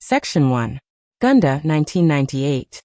Section 1. Gunda, 1998.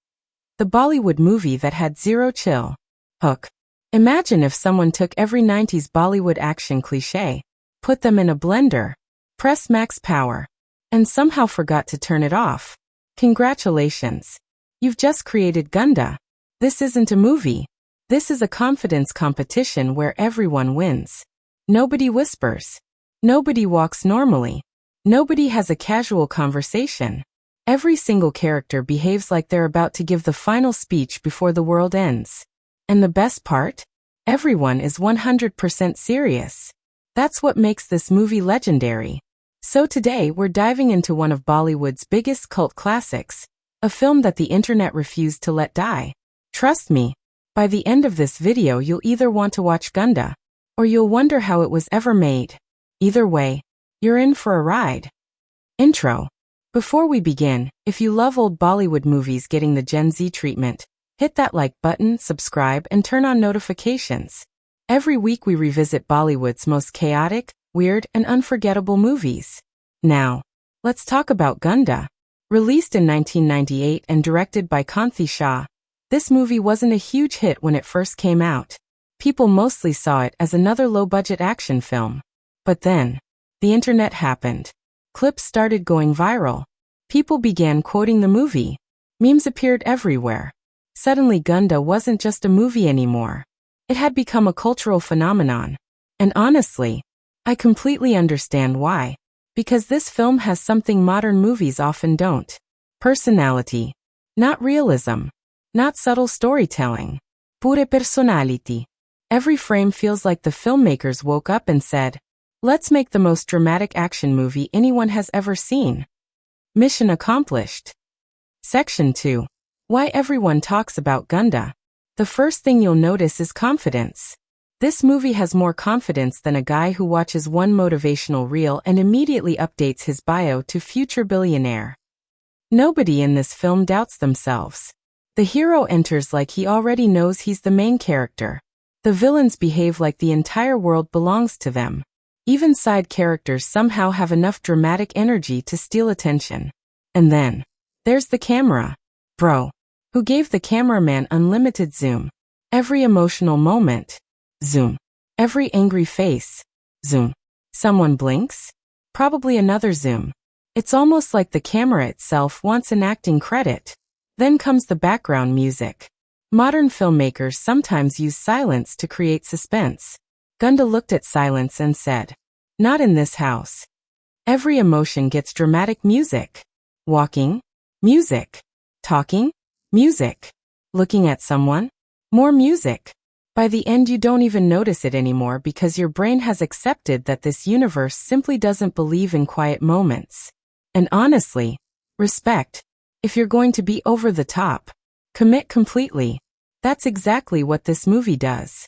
The Bollywood movie that had zero chill. Hook. Imagine if someone took every 90s Bollywood action cliché, put them in a blender, pressed max power, and somehow forgot to turn it off. Congratulations. You've just created Gunda. This isn't a movie. This is a confidence competition where everyone wins. Nobody whispers. Nobody walks normally. Nobody has a casual conversation. Every single character behaves like they're about to give the final speech before the world ends. And the best part? Everyone is 100% serious. That's what makes this movie legendary. So today we're diving into one of Bollywood's biggest cult classics, a film that the internet refused to let die. Trust me, by the end of this video you'll either want to watch Gunda, or you'll wonder how it was ever made. Either way, you're in for a ride. Intro. Before we begin, if you love old Bollywood movies getting the Gen Z treatment, hit that like button, subscribe, and turn on notifications. Every week we revisit Bollywood's most chaotic, weird, and unforgettable movies. Now, let's talk about Gunda. Released in 1998 and directed by Kanthi Shah, this movie wasn't a huge hit when it first came out. People mostly saw it as another low-budget action film. But then, the internet happened. Clips started going viral. People began quoting the movie. Memes appeared everywhere. Suddenly Gunda wasn't just a movie anymore. It had become a cultural phenomenon. And honestly, I completely understand why. Because this film has something modern movies often don't. Personality. Not realism. Not subtle storytelling. Pure personality. Every frame feels like the filmmakers woke up and said, let's make the most dramatic action movie anyone has ever seen. Mission accomplished. Section 2. Why everyone talks about Gunda. The first thing you'll notice is confidence. This movie has more confidence than a guy who watches one motivational reel and immediately updates his bio to future billionaire. Nobody in this film doubts themselves. The hero enters like he already knows he's the main character. The villains behave like the entire world belongs to them. Even side characters somehow have enough dramatic energy to steal attention. And then, there's the camera. Bro. Who gave the cameraman unlimited zoom? Every emotional moment. Zoom. Every angry face. Zoom. Someone blinks? Probably another zoom. It's almost like the camera itself wants an acting credit. Then comes the background music. Modern filmmakers sometimes use silence to create suspense. Gunda looked at silence and said, not in this house. Every emotion gets dramatic music. Walking? Music. Talking? Music. Looking at someone? More music. By the end you don't even notice it anymore because your brain has accepted that this universe simply doesn't believe in quiet moments. And honestly, respect. If you're going to be over the top, commit completely. That's exactly what this movie does.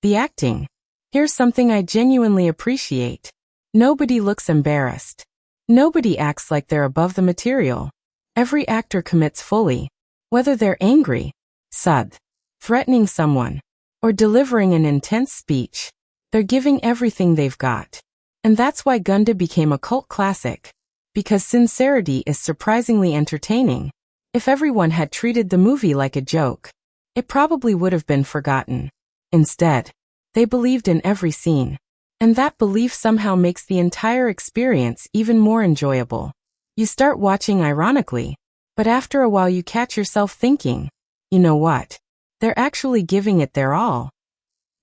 The acting. Here's something I genuinely appreciate. Nobody looks embarrassed. Nobody acts like they're above the material. Every actor commits fully. Whether they're angry, sad, threatening someone, or delivering an intense speech, they're giving everything they've got. And that's why Gunda became a cult classic. Because sincerity is surprisingly entertaining. If everyone had treated the movie like a joke, it probably would have been forgotten. Instead, they believed in every scene. And that belief somehow makes the entire experience even more enjoyable. You start watching ironically, but after a while you catch yourself thinking, you know what? They're actually giving it their all.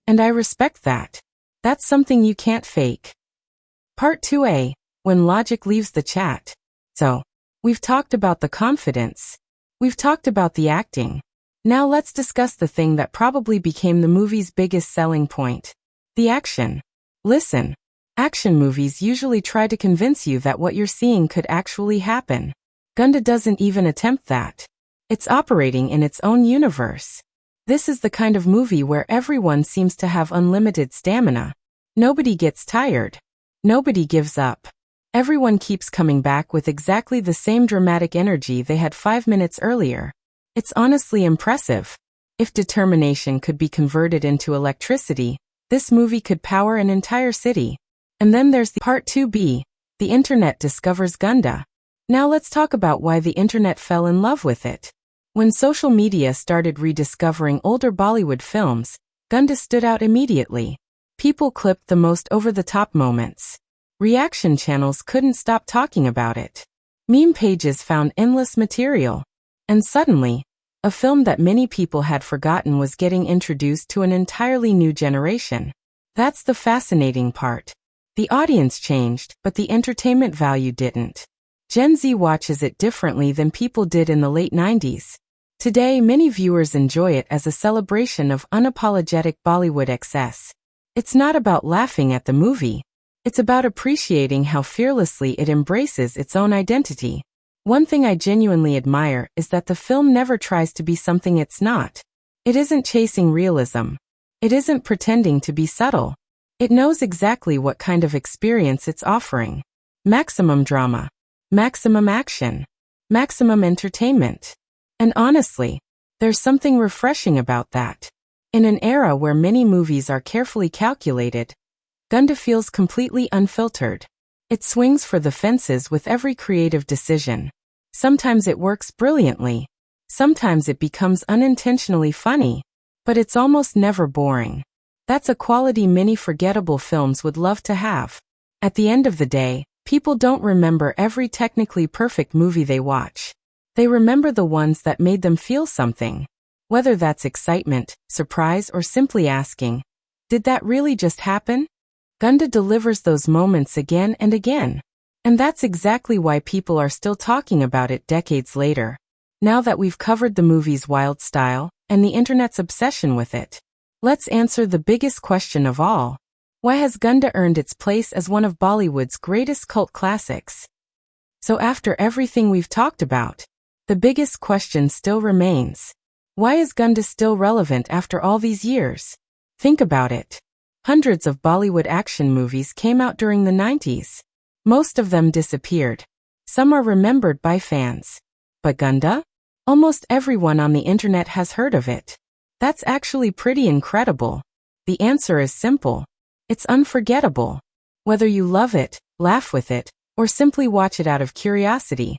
And I respect that. That's something you can't fake. Part 2A, when logic leaves the chat. So, we've talked about the confidence. We've talked about the acting. Now let's discuss the thing that probably became the movie's biggest selling point. The action. Listen, action movies usually try to convince you that what you're seeing could actually happen. Gunda doesn't even attempt that. It's operating in its own universe. This is the kind of movie where everyone seems to have unlimited stamina. Nobody gets tired. Nobody gives up. Everyone keeps coming back with exactly the same dramatic energy they had 5 minutes earlier. It's honestly impressive. If determination could be converted into electricity, this movie could power an entire city. And then there's the Part 2B. The internet discovers Gunda. Now let's talk about why the internet fell in love with it. When social media started rediscovering older Bollywood films, Gunda stood out immediately. People clipped the most over-the-top moments. Reaction channels couldn't stop talking about it. Meme pages found endless material. And suddenly, a film that many people had forgotten was getting introduced to an entirely new generation. That's the fascinating part. The audience changed, but the entertainment value didn't. Gen Z watches it differently than people did in the late 90s. Today, many viewers enjoy it as a celebration of unapologetic Bollywood excess. It's not about laughing at the movie. It's about appreciating how fearlessly it embraces its own identity. One thing I genuinely admire is that the film never tries to be something it's not. It isn't chasing realism. It isn't pretending to be subtle. It knows exactly what kind of experience it's offering. Maximum drama. Maximum action. Maximum entertainment. And honestly, there's something refreshing about that. In an era where many movies are carefully calculated, Gunda feels completely unfiltered. It swings for the fences with every creative decision. Sometimes it works brilliantly. Sometimes it becomes unintentionally funny. But it's almost never boring. That's a quality many forgettable films would love to have. At the end of the day, people don't remember every technically perfect movie they watch. They remember the ones that made them feel something. Whether that's excitement, surprise, or simply asking, did that really just happen? Gunda delivers those moments again and again. And that's exactly why people are still talking about it decades later. Now that we've covered the movie's wild style and the internet's obsession with it, let's answer the biggest question of all. Why has Gunda earned its place as one of Bollywood's greatest cult classics? So after everything we've talked about, the biggest question still remains. Why is Gunda still relevant after all these years? Think about it. Hundreds of Bollywood action movies came out during the 90s. Most of them disappeared. Some are remembered by fans. But Gunda? Almost everyone on the internet has heard of it. That's actually pretty incredible. The answer is simple. It's unforgettable. Whether you love it, laugh with it, or simply watch it out of curiosity,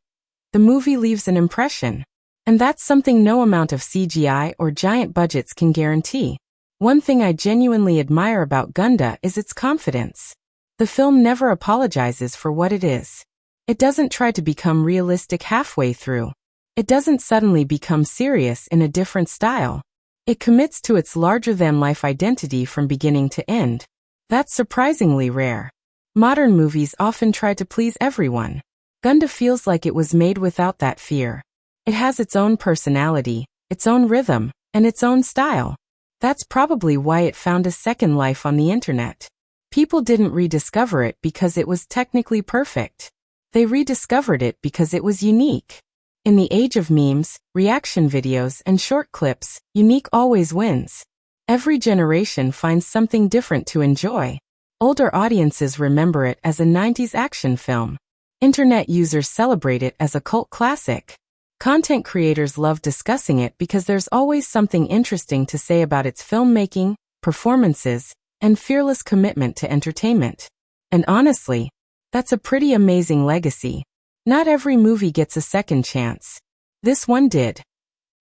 the movie leaves an impression. And that's something no amount of CGI or giant budgets can guarantee. One thing I genuinely admire about Gunda is its confidence. The film never apologizes for what it is. It doesn't try to become realistic halfway through. It doesn't suddenly become serious in a different style. It commits to its larger-than-life identity from beginning to end. That's surprisingly rare. Modern movies often try to please everyone. Gunda feels like it was made without that fear. It has its own personality, its own rhythm, and its own style. That's probably why it found a second life on the internet. People didn't rediscover it because it was technically perfect. They rediscovered it because it was unique. In the age of memes, reaction videos, and short clips, unique always wins. Every generation finds something different to enjoy. Older audiences remember it as a 90s action film. Internet users celebrate it as a cult classic. Content creators love discussing it because there's always something interesting to say about its filmmaking, performances, and fearless commitment to entertainment. And honestly, that's a pretty amazing legacy. Not every movie gets a second chance. This one did.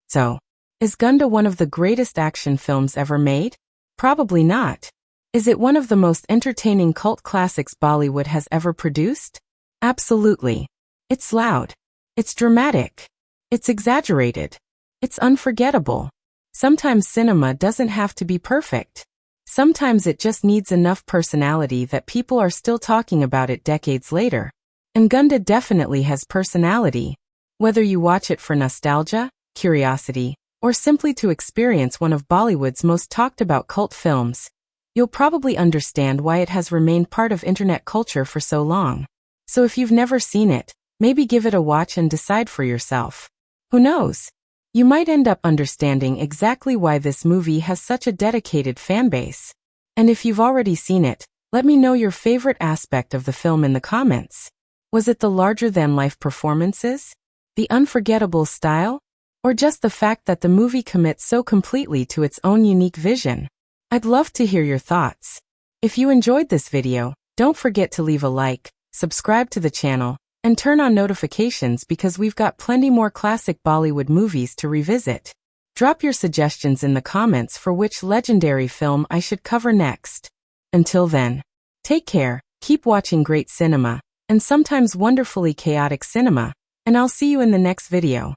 So, is Gunda one of the greatest action films ever made? Probably not. Is it one of the most entertaining cult classics Bollywood has ever produced? Absolutely. It's loud. It's dramatic. It's exaggerated. It's unforgettable. Sometimes cinema doesn't have to be perfect. Sometimes it just needs enough personality that people are still talking about it decades later. And Gunda definitely has personality. Whether you watch it for nostalgia, curiosity, or simply to experience one of Bollywood's most talked about cult films, you'll probably understand why it has remained part of internet culture for so long. So if you've never seen it, maybe give it a watch and decide for yourself. Who knows? You might end up understanding exactly why this movie has such a dedicated fan base. And if you've already seen it, let me know your favorite aspect of the film in the comments. Was it the larger-than-life performances? The unforgettable style? Or just the fact that the movie commits so completely to its own unique vision? I'd love to hear your thoughts. If you enjoyed this video, don't forget to leave a like, subscribe to the channel, And turn on notifications because we've got plenty more classic Bollywood movies to revisit. Drop your suggestions in the comments for which legendary film I should cover next. Until then, take care, keep watching great cinema, and sometimes wonderfully chaotic cinema, and I'll see you in the next video.